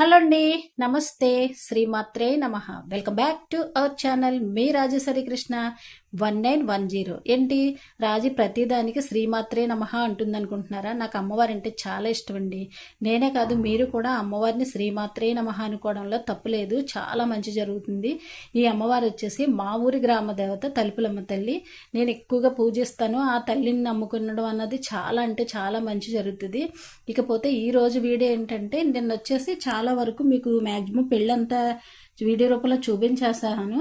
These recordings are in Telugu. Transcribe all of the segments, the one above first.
హలో అండి, నమస్తే. శ్రీమాత్రే నమః. Welcome back to our channel. మీ రాజేశ్వరి కృష్ణ 1910. ఏంటి రాజీ ప్రతిదానికి శ్రీమాత్రే నమః అంటుంది అనుకుంటున్నారా? నాకు అమ్మవారు అంటే చాలా ఇష్టం అండి. నేనే కాదు, మీరు కూడా అమ్మవారిని శ్రీమాత్రే నమః అనుకోవడంలో తప్పులేదు. చాలా మంచి జరుగుతుంది. ఈ అమ్మవారు వచ్చేసి మా ఊరి గ్రామ దేవత తలుపులమ్మ తల్లి. నేను ఎక్కువగా పూజిస్తాను. ఆ తల్లిని నమ్ముకునడం అన్నది చాలా అంటే చాలా మంచి జరుగుతుంది. ఇకపోతే ఈ రోజు వీడియో ఏంటంటే, నిన్న వచ్చేసి చాలా వరకు మీకు మ్యాక్సిమం పెళ్ళంతా వీడియో రూపంలో చూపించేసాను.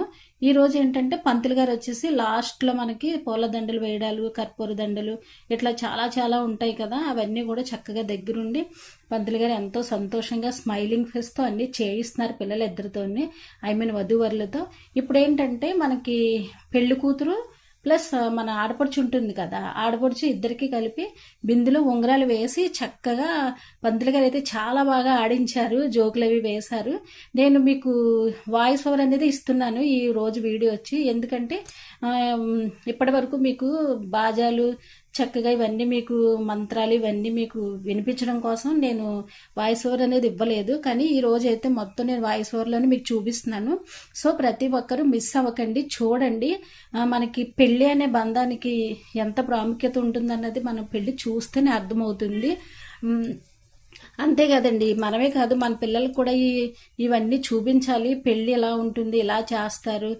ఈ రోజు ఏంటంటే పంతులు గారు వచ్చేసి లాస్ట్లో మనకి పూల దండలు వేయడాలు, కర్పూర దండలు ఇట్లా చాలా చాలా ఉంటాయి కదా, అవన్నీ కూడా చక్కగా దగ్గరుండి పంతులు గారు ఎంతో సంతోషంగా స్మైలింగ్ ఫేస్తో అన్నీ చేయిస్తున్నారు పిల్లలు ఇద్దరితోని, వధూవరులతో. ఇప్పుడు ఏంటంటే మనకి పెళ్లి కూతురు ప్లస్ మన ఆడపడుచు ఉంటుంది కదా, ఆడపడుచు ఇద్దరికి కలిపి బిందులో ఉంగరాలు వేసి చక్కగా పంతులు గారు అయితే చాలా బాగా ఆడించారు, జోకులు అవి వేశారు. నేను మీకు వాయిస్ ఓవర్ అనేది ఇస్తున్నాను ఈ రోజు వీడియో వచ్చి, ఎందుకంటే ఇప్పటి వరకు మీకు బాజాలు చక్కగా ఇవన్నీ మీకు మంత్రాలు ఇవన్నీ మీకు వినిపించడం కోసం నేను వాయిస్ ఓవర్ అనేది ఇవ్వలేదు. కానీ ఈ రోజు అయితే మొత్తం నేను వాయిస్ ఓవర్లోనే మీకు చూపిస్తున్నాను. సో ప్రతి ఒక్కరూ మిస్ అవ్వకండి, చూడండి. మనకి పెళ్ళి అనే బంధానికి ఎంత ప్రాముఖ్యత ఉంటుందన్నది మనం పెళ్ళి చూస్తేనే అర్థమవుతుంది. అంతే కదండి, మనమే కాదు మన పిల్లలకు కూడా ఇవన్నీ చూపించాలి. పెళ్ళి ఎలా ఉంటుంది, ఎలా చేస్తారు,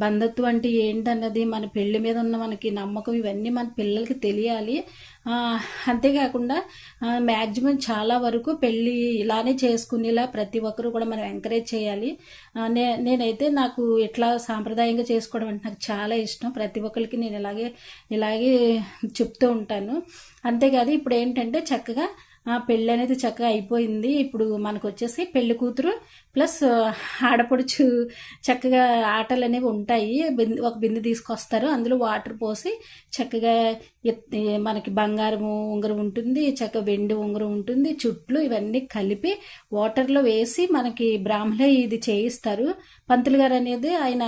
బంధత్వం అంటే ఏంటన్నది, మన పెళ్లి మీద ఉన్న మనకి నమ్మకం, ఇవన్నీ మన పిల్లలకి తెలియాలి. అంతేకాకుండా మ్యాక్సిమం చాలా వరకు పెళ్ళి ఇలానే చేసుకునేలా ప్రతి ఒక్కరు కూడా మనం ఎంకరేజ్ చేయాలి. నేనైతే నాకు ఇట్లా సాంప్రదాయంగా చేసుకోవడం అంటే నాకు చాలా ఇష్టం. ప్రతి ఒక్కరికి నేను ఇలాగే చెప్తూ ఉంటాను. అంతేకాదు ఇప్పుడు ఏంటంటే చక్కగా పెళ్ళి అనేది చక్కగా అయిపోయింది. ఇప్పుడు మనకు వచ్చేసి పెళ్లి కూతురు ప్లస్ ఆడపడుచు చక్కగా ఆటలు అనేవి ఉంటాయి. ఒక బిందె తీసుకొస్తారు, అందులో వాటర్ పోసి చక్కగా మనకి బంగారము ఉంగరం ఉంటుంది, చక్కగా వెండి ఉంగరం ఉంటుంది, చుట్లు ఇవన్నీ కలిపి వాటర్లో వేసి మనకి బ్రాహ్మణే ఇది చేయిస్తారు. పంతులు గారు అనేది ఆయన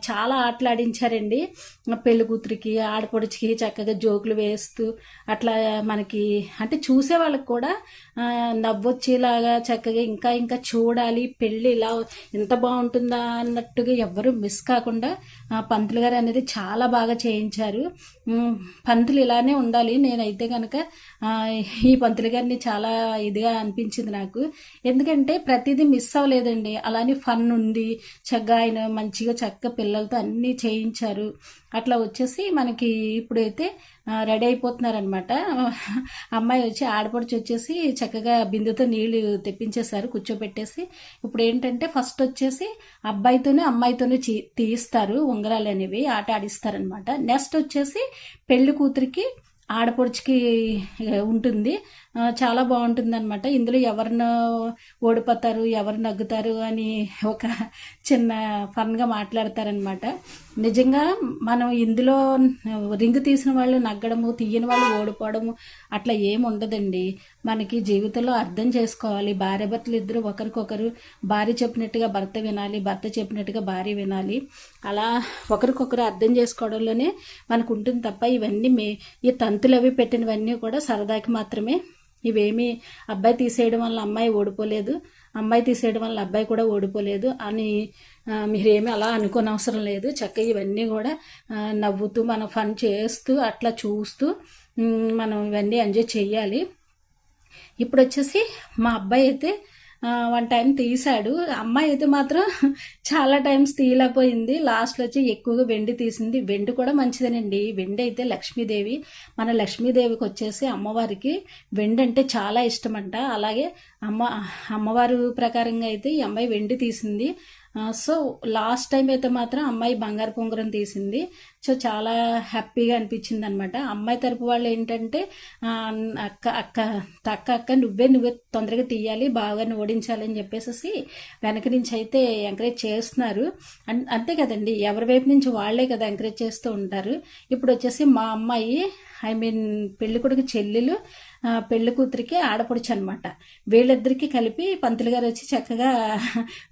చాలా ఆటలు ఆడించారండి. పెళ్లి కూతురికి ఆడపడుచుకి చక్కగా జోకులు వేస్తూ అట్లా మనకి అంటే చూసే వాళ్ళకి కూడా నవ్వొచ్చేలాగా చక్కగా ఇంకా ఇంకా చూడాలి, పెళ్ళి ఇలా ఎంత బాగుంటుందా అన్నట్టుగా ఎవ్వరూ మిస్ కాకుండా పంతులు గారు అనేది చాలా బాగా చేయించారు. పంతులు ఇలానే ఉండాలి. నేనైతే కనుక ఈ పంతులు గారిని చాలా ఇదిగా అనిపించింది నాకు. ఎందుకంటే ప్రతిదీ మిస్ అవ్వలేదండి, అలానే ఫన్ ఉంది. చక్కగా ఆయన మంచిగా చక్కగా పిల్లలతో అన్నీ చేయించారు. అట్లా వచ్చేసి మనకి ఇప్పుడైతే రెడీ అయిపోతున్నారనమాట. అమ్మాయి వచ్చి ఆడపడుచు వచ్చేసి చక్కగా బిందెతో నీళ్లు తెప్పించేశారు, కూర్చోబెట్టేసి. ఇప్పుడు ఏంటంటే ఫస్ట్ వచ్చేసి అబ్బాయితోనే అమ్మాయితోనే తీయిస్తారు ఉంగరాలు అనేవి, ఆట ఆడిస్తారనమాట. నెక్స్ట్ వచ్చేసి పెళ్లి కూతురికి ఆడపడుచుకి ఉంటుంది. చాలా బాగుంటుంది అనమాట. ఇందులో ఎవరినో ఓడిపోతారు, ఎవరు నగ్గుతారు అని ఒక చిన్న ఫన్గా మాట్లాడతారనమాట. నిజంగా మనం ఇందులో రింగ్ తీసిన వాళ్ళు నగ్గడము, తీయని వాళ్ళు ఓడిపోవడము అట్లా ఏమి ఉండదండి. మనకి జీవితంలో అర్థం చేసుకోవాలి. భార్య భర్తలు ఇద్దరు ఒకరికొకరు, భార్య చెప్పినట్టుగా భర్త వినాలి, భర్త చెప్పినట్టుగా భార్య వినాలి. అలా ఒకరికొకరు అర్థం చేసుకోవడంలోనే మనకు ఉంటుంది తప్ప ఇవన్నీ ఈ తంతులు అవి పెట్టినవన్నీ కూడా సరదాకి మాత్రమే. ఇవేమీ అబ్బాయి తీసేయడం వల్ల అమ్మాయి ఓడిపోలేదు, అమ్మాయి తీసేయడం వల్ల అబ్బాయి కూడా ఓడిపోలేదు అని మీరేమీ అలా అనుకోని అవసరం లేదు. చక్కగా ఇవన్నీ కూడా నవ్వుతూ మనం ఫన్ చేస్తూ అట్లా చూస్తూ మనం ఇవన్నీ ఎంజాయ్ చేయాలి. ఇప్పుడు వచ్చేసి మా అబ్బాయి అయితే 1 టైం తీశాడు, అమ్మాయి అయితే మాత్రం చాలా టైమ్స్ తీయలేకపోయింది. లాస్ట్లో వచ్చి ఎక్కువగా వెండి తీసింది. వెండి కూడా మంచిదేనండి. వెండి అయితే లక్ష్మీదేవి, మన లక్ష్మీదేవికి వచ్చేసి అమ్మవారికి వెండి అంటే చాలా ఇష్టమంట. అలాగే అమ్మవారు ప్రకారంగా అయితే ఈ అమ్మాయి వెండి తీసింది. సో లాస్ట్ టైం అయితే మాత్రం అమ్మాయి బంగారు ఉంగరం తీసింది. సో చాలా హ్యాపీగా అనిపించింది అనమాట. అమ్మాయి తరపు వాళ్ళు ఏంటంటే అక్క నువ్వే తొందరగా తీయాలి, బాగా ఓడించాలని చెప్పేసి వెనక నుంచి అయితే ఎంకరేజ్ చేస్తున్నారు. అంతే కదండి, ఎవరి వైపు నుంచి వాళ్లే కదా ఎంకరేజ్ చేస్తూ ఉంటారు. ఇప్పుడు వచ్చేసి మా అమ్మాయి పెళ్లి కొడుకు చెల్లెలు, పెళ్లి కూతురికి ఆడపడుచు అనమాట. వీళ్ళిద్దరికి కలిపి పంతులు గారు వచ్చి చక్కగా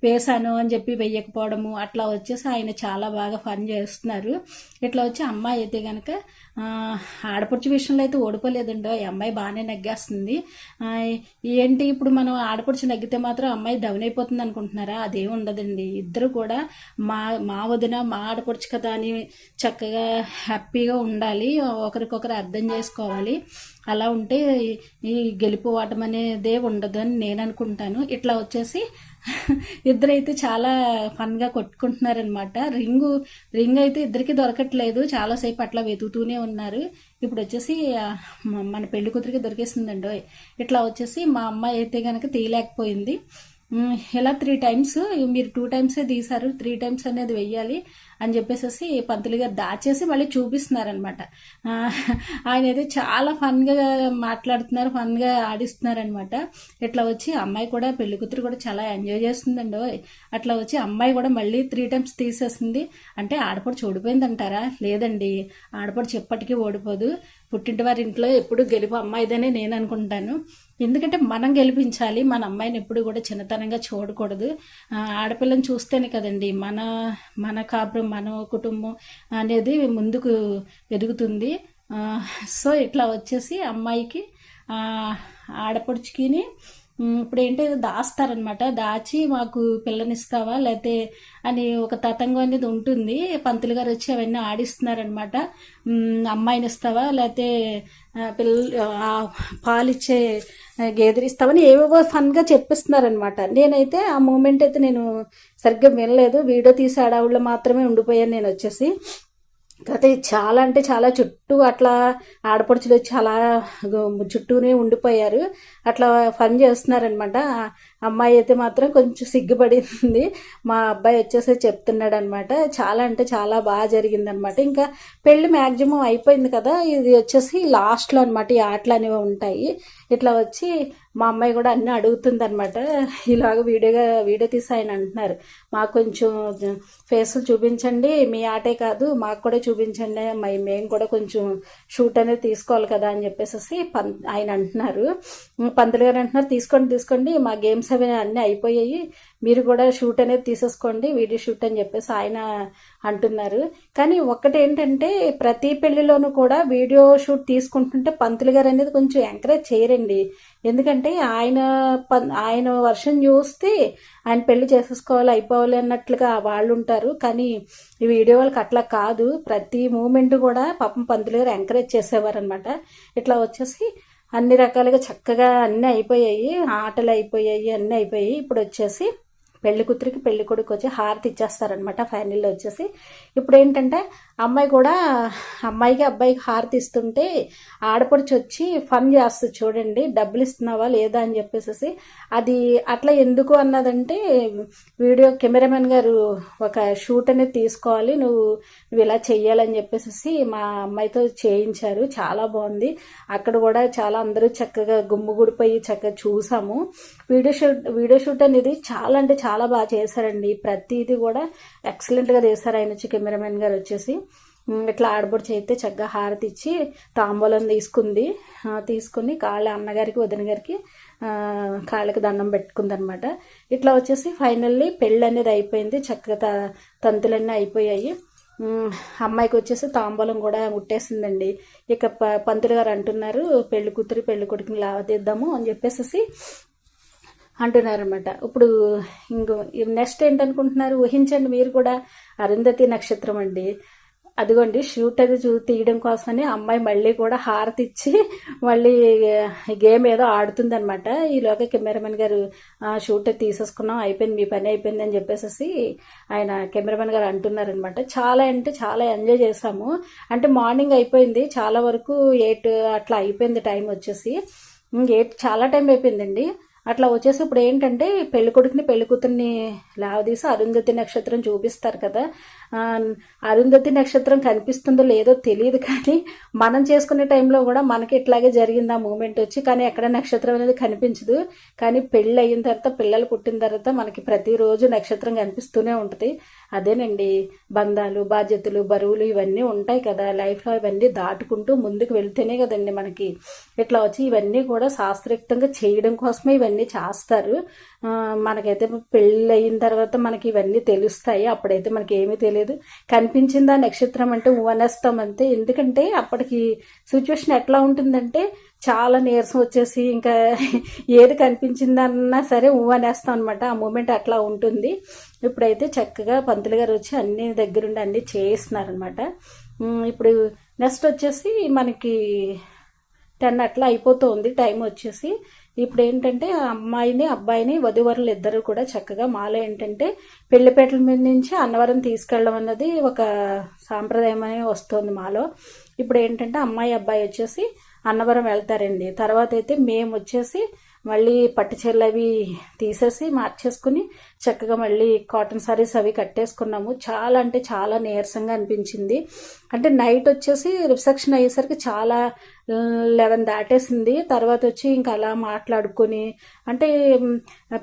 వేశాను అని చెప్పి వెయ్యకపోవడము అట్లా వచ్చేసి ఆయన చాలా బాగా ఫన్ చేస్తున్నారు. ఇట్లా వచ్చి అమ్మాయి అయితే కనుక ఆడపడుచు విషయంలో అయితే ఓడిపోలేదండో, ఈ అమ్మాయి బాగానే నెగ్గేస్తుంది. ఏంటి ఇప్పుడు మనం ఆడపడుచు నెగ్గితే మాత్రం అమ్మాయి డౌన్ అయిపోతుంది అనుకుంటున్నారా? అదేం ఉండదండి. ఇద్దరు కూడా మా వదిన మా ఆడపడుచు కదా అని చక్కగా హ్యాపీగా ఉండాలి, ఒకరికొకరు అర్థం చేసుకోవాలి. అలా ఉంటే ఈ గెలుపు ఓటం అనేదే ఉండదు అని నేను అనుకుంటాను. ఇట్లా వచ్చేసి ఇద్దరైతే చాలా ఫన్గా కొట్టుకుంటున్నారనమాట. రింగ్ అయితే ఇద్దరికి దొరకట్లేదు, చాలాసేపు అట్లా వెతుకుతూనే ఉన్నారు. ఇప్పుడు వచ్చేసి మన పెళ్లి కూతురికి దొరికేసిందండి. ఇట్లా వచ్చేసి మా అమ్మాయి అయితే కనుక తీయలేకపోయింది. ఇలా 3 టైమ్స్, మీరు 2 టైమ్సే తీశారు, 3 టైమ్స్ అనేది వెయ్యాలి అని చెప్పేసి పంతులు గారు దాచేసి మళ్ళీ చూపిస్తున్నారనమాట. ఆయన అయితే చాలా ఫన్గా మాట్లాడుతున్నారు, ఫన్గా ఆడిస్తున్నారనమాట. ఇట్లా వచ్చి అమ్మాయి కూడా, పెళ్లి కూతురు కూడా చాలా ఎంజాయ్ చేస్తుందండి. అట్లా వచ్చి అమ్మాయి కూడా మళ్ళీ 3 టైమ్స్ తీసేసింది. అంటే ఆడపడుచు ఓడిపోయింది అంటారా? లేదండి, ఆడపడుచు ఎప్పటికీ ఓడిపోదు. పుట్టింటి వారి ఇంట్లో ఎప్పుడు గెలుపు అమ్మాయిదనే నేను అనుకుంటాను. ఎందుకంటే మనం గెలిపించాలి, మన అమ్మాయిని ఎప్పుడు కూడా చిన్నతనంగా చూడకూడదు. ఆడపిల్లని చూస్తేనే కదండి మన కాపురం, మన కుటుంబం అనేది ముందుకు ఎదుగుతుంది. సో ఇట్లా వచ్చేసి అమ్మాయికి ఆడపడుచుకిని ఇప్పుడు ఏంటో దాస్తారనమాట. దాచి మాకు పిల్లనిస్తావా లేతే అని ఒక తతంగం అనేది ఉంటుంది. పంతులు గారు వచ్చి అవన్నీ ఆడిస్తున్నారనమాట. అమ్మాయిని ఇస్తావా లేతే పాలిచ్చే గేదెరిస్తామని ఏవేవో ఫన్గా చెప్పిస్తున్నారనమాట. నేనైతే ఆ మూమెంట్ అయితే నేను సరిగ్గా వినలేదు, వీడియో తీసి ఆడావుళ్ళు మాత్రమే ఉండిపోయాను నేను వచ్చేసి. కాకపోతే చాలా అంటే చాలా చుట్టూ అట్లా ఆడపడుచులు వచ్చి అలా చుట్టూనే ఉండిపోయారు, అట్లా ఫన్ చేస్తున్నారనమాట. అమ్మాయి అయితే మాత్రం కొంచెం సిగ్గుపడింది. మా అబ్బాయి వచ్చేసి చెప్తున్నాడు అనమాట. చాలా అంటే చాలా బాగా జరిగిందనమాట. ఇంకా పెళ్లి మ్యాక్సిమం అయిపోయింది కదా, ఇది వచ్చేసి లాస్ట్లో అనమాట. ఈ ఆటలు అనేవి ఉంటాయి. ఇట్లా వచ్చి మా అమ్మాయి కూడా అన్నీ అడుగుతుంది అనమాట. ఇలాగ వీడియో తీసి ఆయన అంటున్నారు, మాకు కొంచెం ఫేసులు చూపించండి, మీ ఆటే కాదు మాకు కూడా చూపించండి, మేము కూడా కొంచెం షూట్ అనేది తీసుకోవాలి కదా అని చెప్పేసి ఆయన అంటున్నారు. పంతులు గారు అంటున్నారు, తీసుకోండి మా గేమ్స్ అవి అన్నీ అయిపోయాయి, మీరు కూడా షూట్ అనేది తీసేసుకోండి, వీడియో షూట్ అని చెప్పేసి ఆయన అంటున్నారు. కానీ ఒక్కటి ఏంటంటే ప్రతి పెళ్లిలోనూ కూడా వీడియో షూట్ తీసుకుంటుంటే పంతులు గారు అనేది కొంచెం ఎంకరేజ్ చేయరండి. ఎందుకంటే ఆయన వర్షం చూస్తే ఆయన పెళ్లి చేసేసుకోవాలి, అయిపోవాలి అన్నట్లుగా వాళ్ళు ఉంటారు. కానీ ఈ వీడియో వాళ్ళకి అట్లా కాదు, ప్రతి మూమెంట్ కూడా పాపం పంతులు గారు ఎంకరేజ్ చేసేవారు అనమాట. ఇట్లా వచ్చేసి అన్ని రకాలుగా చక్కగా అన్నీ అయిపోయాయి, ఆటలు అయిపోయాయి, అన్నీ అయిపోయాయి. ఇప్పుడు వచ్చేసి పెళ్లి కూతురికి పెళ్లి కొడుకు వచ్చి హారతి ఇచ్చేస్తారనమాట. ఫైనల్లో వచ్చేసి ఇప్పుడు ఏంటంటే అమ్మాయికి అబ్బాయికి హారతి ఇస్తుంటే ఆడపడుచు వచ్చి ఫన్ చేస్తుంది చూడండి, డబ్బులు ఇస్తున్నావా లేదా అని చెప్పేసి. అది అట్లా ఎందుకు అన్నదంటే వీడియో కెమెరామెన్ గారు ఒక షూట్ అనేది తీసుకోవాలి, నువ్వు ఇలా చెయ్యాలని చెప్పేసి మా అమ్మాయితో చేయించారు. చాలా బాగుంది. అక్కడ కూడా చాలా అందరూ చక్కగా గుమ్ముగుడిపోయి చక్కగా చూసాము. వీడియో షూట్ అనేది చాలా అంటే చాలా బాగా చేశారండి. ప్రతిదీ కూడా ఎక్సలెంట్గా చేశారు ఆయన వచ్చి, కెమెరామెన్ గారు వచ్చేసి. ఇట్లా ఆడబొడి చేస్తే చక్కగా హారతి ఇచ్చి తాంబూలం తీసుకుని కాళ్ళ అన్నగారికి వదిన గారికి కాళ్ళకి దండం పెట్టుకుందనమాట. ఇట్లా వచ్చేసి ఫైనల్లీ పెళ్ళి అనేది అయిపోయింది, చక్కగా తంతులన్నీ అయిపోయాయి. అమ్మాయికి వచ్చేసి తాంబూలం కూడా ముట్టేసిందండి. ఇక పంతులు గారు అంటున్నారు, పెళ్లి కూతురు పెళ్లి కొడుకుని లావదీద్దాము అని చెప్పేసి అంటున్నారనమాట. ఇప్పుడు నెక్స్ట్ ఏంటనుకుంటున్నారు ఊహించండి మీరు కూడా, అరుంధతి నక్షత్రం అండి. అదిగోండి షూట్ అది తీయడం కోసమని అమ్మాయి మళ్ళీ కూడా హారతి ఇచ్చి మళ్ళీ గేమ్ ఏదో ఆడుతుంది అనమాట. ఈలోగా కెమెరామెన్ గారు షూట్ తీసేసుకున్నాం, అయిపోయింది, మీ పని అయిపోయింది అని చెప్పేసి ఆయన కెమెరామెన్ గారు అంటున్నారనమాట. చాలా అంటే చాలా ఎంజాయ్ చేసాము. అంటే మార్నింగ్ అయిపోయింది, చాలా వరకు 8 అట్లా అయిపోయింది టైం వచ్చేసి. 8 చాలా టైం అయిపోయిందండి. అట్లా వచ్చేసి ఇప్పుడు ఏంటంటే పెళ్లి కొడుకుని పెళ్లి కూతుర్ని లావదీసి అరుంధతి నక్షత్రం చూపిస్తారు కదా. అరుంధతి నక్షత్రం కనిపిస్తుందో లేదో తెలియదు, కానీ మనం చేసుకునే టైంలో కూడా మనకి ఇట్లాగే జరిగింది ఆ మూమెంట్ వచ్చి. కానీ ఎక్కడ నక్షత్రం అనేది కనిపించదు. కానీ పెళ్ళి అయిన తర్వాత, పిల్లలు పుట్టిన తర్వాత మనకి ప్రతిరోజు నక్షత్రం కనిపిస్తూనే ఉంటుంది. అదేనండి బంధాలు, బాధ్యతలు, బరువులు ఇవన్నీ ఉంటాయి కదా లైఫ్లో. ఇవన్నీ దాటుకుంటూ ముందుకు వెళ్తేనే కదండి మనకి ఇట్లా వచ్చి ఇవన్నీ కూడా శాస్త్రయుక్తంగా చేయడం కోసమే ఇవన్నీ ఇవన్నీ చేస్తారు. మనకైతే పెళ్ళి అయిన తర్వాత మనకి ఇవన్నీ తెలుస్తాయి. అప్పుడైతే మనకి ఏమీ తెలియదు. కనిపించిందా నక్షత్రం అంటే ఊనేస్తాం అంతే. ఎందుకంటే అప్పటికి సిచ్యువేషన్ ఎట్లా ఉంటుందంటే చాలా నీరసం వచ్చేసి ఇంకా ఏది కనిపించిందన్నా సరే ఊనేస్తాం అనమాట. ఆ మూమెంట్ అట్లా ఉంటుంది. ఇప్పుడైతే చక్కగా పంతులు గారు వచ్చి అన్ని దగ్గరుండి అన్ని చేయిస్తున్నారనమాట. ఇప్పుడు నెక్స్ట్ వచ్చేసి మనకి 10 అట్లా అయిపోతుంది టైం వచ్చేసి. ఇప్పుడు ఏంటంటే అమ్మాయిని అబ్బాయిని వధువరులు ఇద్దరు కూడా చక్కగా మాలో ఏంటంటే పెళ్లిపేటల మీద నుంచి అన్నవరం తీసుకెళ్ళడం అన్నది ఒక సాంప్రదాయం అనేది వస్తుంది మాలో. ఇప్పుడు ఏంటంటే అమ్మాయి అబ్బాయి వచ్చేసి అన్నవరం వెళ్తారండి. తర్వాత అయితే మేము వచ్చేసి మళ్ళీ పట్టు చీరలు అవి తీసేసి మార్చేసుకుని చక్కగా మళ్ళీ కాటన్ సారీస్ అవి కట్టేసుకున్నాము. చాలా అంటే చాలా నీరసంగా అనిపించింది. అంటే నైట్ వచ్చేసి రిసెప్షన్ అయ్యేసరికి చాలా 11 దాటేసింది. తర్వాత వచ్చి ఇంకా అలా మాట్లాడుకొని అంటే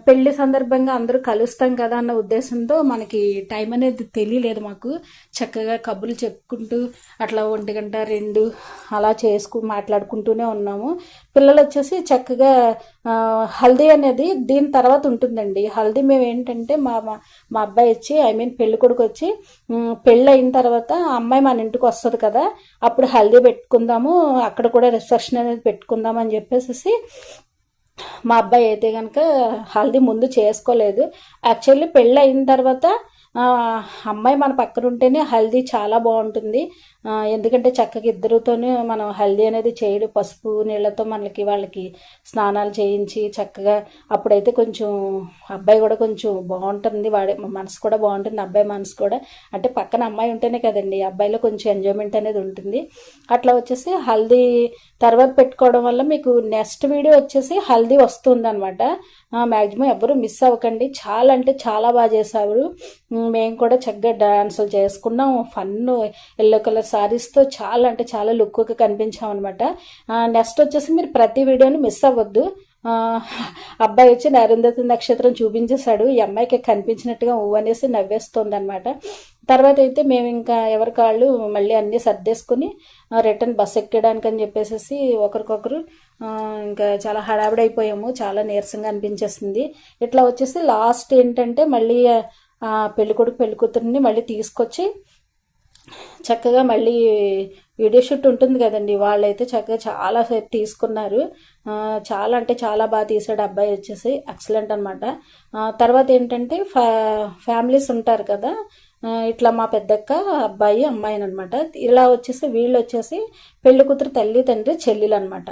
పెళ్లి సందర్భంగా అందరూ కలుస్తాం కదా అన్న ఉద్దేశంతో మనకి టైం అనేది తెలియలేదు మాకు. చక్కగా కబుర్లు చెప్పుకుంటూ అట్లా 1 గంట 2 అలా మాట్లాడుకుంటూనే ఉన్నాము. పిల్లలు వచ్చేసి చక్కగా హల్దీ అనేది దీని తర్వాత ఉంటుందండి. హల్దీ మేము ఏంటంటే మా అబ్బాయి వచ్చి పెళ్లి కొడుకు వచ్చి పెళ్ళి అయిన తర్వాత అమ్మాయి మన ఇంటికి వస్తుంది కదా, అప్పుడు హల్దీ పెట్టుకుందాము, అక్కడ కూడా రిసెప్షన్ అనేది పెట్టుకుందాం అని చెప్పేసి మా అబ్బాయి అయితే కనుక హల్దీ ముందు చేసుకోలేదు. యాక్చువల్లీ పెళ్ళి అయిన తర్వాత అమ్మాయి మన పక్కన ఉంటేనే హల్దీ చాలా బాగుంటుంది. ఎందుకంటే చక్కగా ఇద్దరితోనే మనం హల్దీ అనేది చేయడం, పసుపు నీళ్ళతో వాళ్ళకి స్నానాలు చేయించి చక్కగా అప్పుడైతే కొంచెం అబ్బాయి కూడా కొంచెం బాగుంటుంది, వాడి మనసు కూడా బాగుంటుంది, అబ్బాయి మనసు కూడా. అంటే పక్కన అమ్మాయి ఉంటేనే కదండి అబ్బాయిలో కొంచెం ఎంజాయ్మెంట్ అనేది ఉంటుంది. అట్లా వచ్చేసి హల్దీ తర్వాత పెట్టుకోవడం వల్ల మీకు నెక్స్ట్ వీడియో వచ్చేసి హల్దీ వస్తుంది అనమాట. మ్యాక్సిమం ఎవరు మిస్ అవ్వకండి. చాలా అంటే చాలా బాగా చేసారు. మేము కూడా చక్కగా డాన్సులు చేసుకున్నాం. ఫన్ ఎల్లో కలర్ సారీస్తో చాలా అంటే చాలా లుక్గా కనిపించాం అనమాట. నెక్స్ట్ వచ్చేసి మీరు ప్రతి వీడియోని మిస్ అవ్వద్దు. అబ్బాయి వచ్చి అరుంధతి నక్షత్రం చూపించేశాడు. ఈ అమ్మాయికి కనిపించినట్టుగా అనేసి నవ్వేస్తుంది అనమాట. తర్వాత అయితే మేము ఇంకా ఎవరి కాళ్ళు మళ్ళీ అన్నీ సర్దేసుకుని రిటర్న్ బస్ ఎక్కడానికి అని చెప్పేసి ఒకరికొకరు ఇంకా చాలా హడావిడైపోయాము. చాలా నీరసంగా అనిపించేసింది. ఇట్లా వచ్చేసి లాస్ట్ ఏంటంటే మళ్ళీ పెళ్ళికొడుకు పెళ్ళికూతురిని మళ్ళీ తీసుకొచ్చి చక్కగా మళ్ళీ వీడియో షూట్ ఉంటుంది కదండి, వాళ్ళైతే చక్కగా చాలాసేపు తీసుకున్నారు. చాలా అంటే చాలా బాగా తీసాడు అబ్బాయి వచ్చేసి, ఎక్సలెంట్ అనమాట. తర్వాత ఏంటంటే ఫ్యామిలీస్ ఉంటారు కదా, ఇట్లా మా పెద్దక్క అబ్బాయి అమ్మాయిని అనమాట. ఇలా వచ్చేసి వీళ్ళు వచ్చేసి పెళ్లి కూతురు తల్లి తండ్రి చెల్లెలు అనమాట.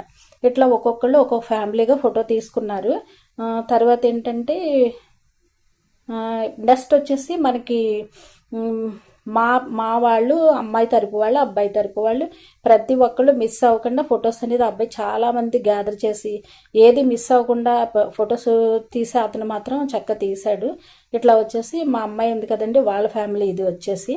ఇట్లా ఒక్కొక్కళ్ళు ఒక్కొక్క ఫ్యామిలీగా ఫోటో తీసుకున్నారు. తర్వాత ఏంటంటే నెక్స్ట్ వచ్చేసి మనకి మా వాళ్ళు అమ్మాయి తరపు వాళ్ళు అబ్బాయి తరపు వాళ్ళు ప్రతి ఒక్కళ్ళు మిస్ అవ్వకుండా ఫొటోస్ అనేది అబ్బాయి చాలా మంది గ్యాదర్ చేసి ఏది మిస్ అవ్వకుండా ఫొటోస్ తీసి అతను మాత్రం చక్కగా తీశాడు. ఇట్లా వచ్చేసి మా అమ్మాయి ఉంది కదండి, వాళ్ళ ఫ్యామిలీ ఇది వచ్చేసి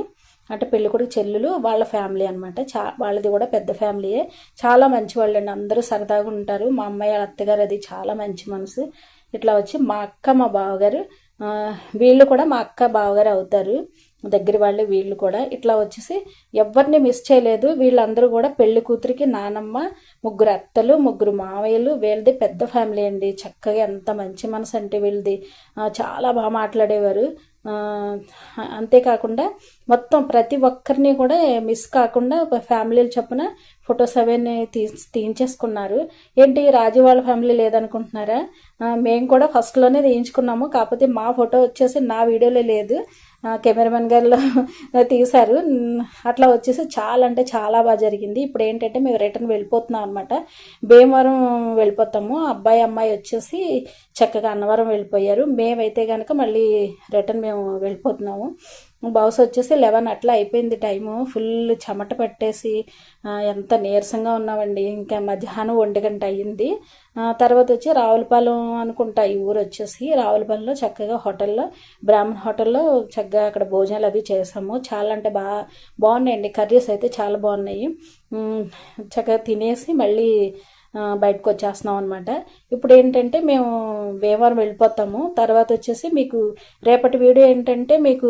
అంటే పెళ్ళికొడుకు చెల్లెలు వాళ్ళ ఫ్యామిలీ అనమాట. వాళ్ళది కూడా పెద్ద ఫ్యామిలీయే. చాలా మంచి వాళ్ళు అండి, అందరూ సరదాగా ఉంటారు. మా అమ్మాయి అత్తగారు అది చాలా మంచి మనసు. ఇట్లా వచ్చి మా అక్క మా బావగారు వీళ్ళు కూడా మా అక్క బావగారు అవుతారు, దగ్గర వాళ్ళు వీళ్ళు కూడా. ఇట్లా వచ్చేసి ఎవరిని మిస్ చేయలేదు. వీళ్ళందరూ కూడా పెళ్లి కూతురికి నానమ్మ, 3 అత్తలు, 3 మావయ్యలు. వీళ్ళది పెద్ద ఫ్యామిలీ అండి. చక్కగా ఎంత మంచి మనసు అంటే వీళ్ళది. చాలా బాగా మాట్లాడేవారు. అంతేకాకుండా మొత్తం ప్రతి ఒక్కరిని కూడా మిస్ కాకుండా ఫ్యామిలీలు చొప్పున ఫొటోస్ అవన్నీ తీయించేసుకున్నారు. ఏంటి రాజు వాళ్ళ ఫ్యామిలీ లేదనుకుంటున్నారా? మేము కూడా ఫస్ట్లోనే తీయించుకున్నాము. కాకపోతే మా ఫోటో వచ్చేసి నా వీడియోలో లేదు, కెమెరామెన్ గారు తీశారు. అట్లా వచ్చేసి చాలా అంటే చాలా బాగా జరిగింది. ఇప్పుడు ఏంటంటే మేము రిటర్న్ వెళ్ళిపోతున్నాం అనమాట. భీమవరం వెళ్ళిపోతాము. అబ్బాయి అమ్మాయి వచ్చేసి చక్కగా అన్నవరం వెళ్ళిపోయారు. మేమైతే కనుక మళ్ళీ రిటర్న్ మేము వెళ్ళిపోతున్నాము. బహుశా వచ్చేసి 11 అట్లా అయిపోయింది టైము. ఫుల్ చెమట పట్టేసి ఎంత నీరసంగా ఉన్నామండి. ఇంకా మధ్యాహ్నం 1 గంట అయ్యింది. తర్వాత వచ్చి రావులపాలెం అనుకుంటా ఈ ఊరు వచ్చేసి. రావులపాలెంలో చక్కగా హోటల్లో బ్రాహ్మణ్ హోటల్లో చక్కగా అక్కడ భోజనాలు అవి చేసాము. చాలా అంటే బాగున్నాయండి. కర్రీస్ అయితే చాలా బాగున్నాయి. చక్కగా తినేసి మళ్ళీ బయటకు వచ్చేస్తున్నాం అనమాట. ఇప్పుడు ఏంటంటే మేము భీమవరం వెళ్ళిపోతాము. తర్వాత వచ్చేసి మీకు రేపటి వీడియో ఏంటంటే మీకు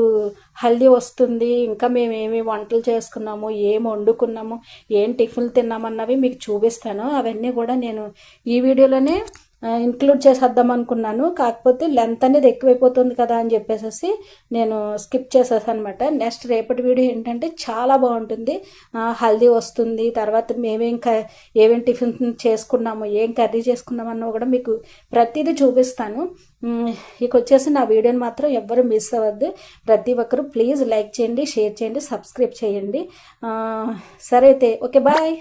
హల్దీ వస్తుంది, ఇంకా మేము ఏమి వంటలు చేసుకున్నాము, ఏం వండుకున్నాము, ఏం టిఫిన్లు తిన్నామన్నవి మీకు చూపిస్తాను. అవన్నీ కూడా నేను ఈ వీడియోలోనే ఇంక్లూడ్ చేసేద్దాం అనుకున్నాను. కాకపోతే లెంత్ అనేది ఎక్కువైపోతుంది కదా అని చెప్పేసి నేను స్కిప్ చేసేసాను అనమాట. నెక్స్ట్ రేపటి వీడియో ఏంటంటే చాలా బాగుంటుంది. హల్దీ వస్తుంది, తర్వాత మేమేం ఏమేం టిఫిన్ చేసుకున్నాము, ఏం కర్రీ చేసుకున్నామన్నా కూడా మీకు ప్రతిదీ చూపిస్తాను. ఇక వచ్చేసి నా వీడియోని మాత్రం ఎవ్వరూ మిస్ అవ్వద్దు. ప్రతి ఒక్కరు ప్లీజ్ లైక్ చేయండి, షేర్ చేయండి, సబ్స్క్రైబ్ చేయండి. సరే అయితే ఓకే, బాయ్.